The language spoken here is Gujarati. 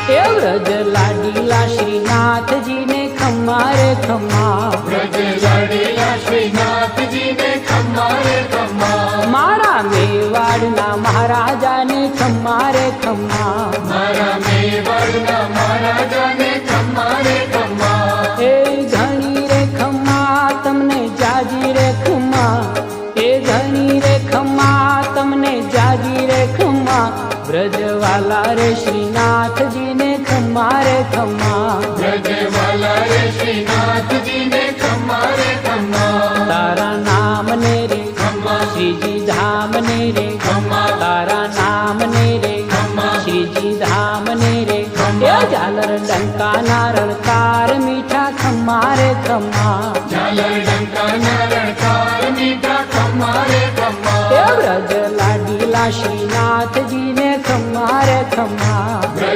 એ વ્રજ લાડીલા શ્રીનાથજી ને ખમ્મા રે ખમ્મા, વ્રજ લાડીલા શ્રીનાથજી ને ખમ્મા રે ખમ્મા, મારા મેવાડના મહારાજાને ખમ્મા રે ખમ્મા, મારા મેવાડના મહારાજાને ખમ્મા રે ખમ્મા, એ ઘણી રે ખમ્મા તમને જાજી રે ખમ્મા, એ ઘણી રે ખમ્મા તમને જાજી રે ખમ્મા, વ્રજવાલા રે શ્રીનાથજી ને ખમ્મા રે ખમ્મા, વ્રજવાલા રે શ્રીનાથજી ને ખમ્મા રે ખમ્મા, તારા નામ ને રે ખમ્મા, શ્રીજી ધામ ને રે ખમ્મા, તારા નામ ને રે ખમ્મા, શ્રીજી ધામ ને રે, ખમ્મા, એ ઝાલર ડંકા નારણકાર મીઠા ખમ્મા રે ખમ્મા, ઝાલર ડંકાના રણકાર મીઠા ખમ્મા રે ખમ્મા, એ વ્રજ લાડીલા શ્રીનાથજી ને ખમ્મા રે ખમ્મા.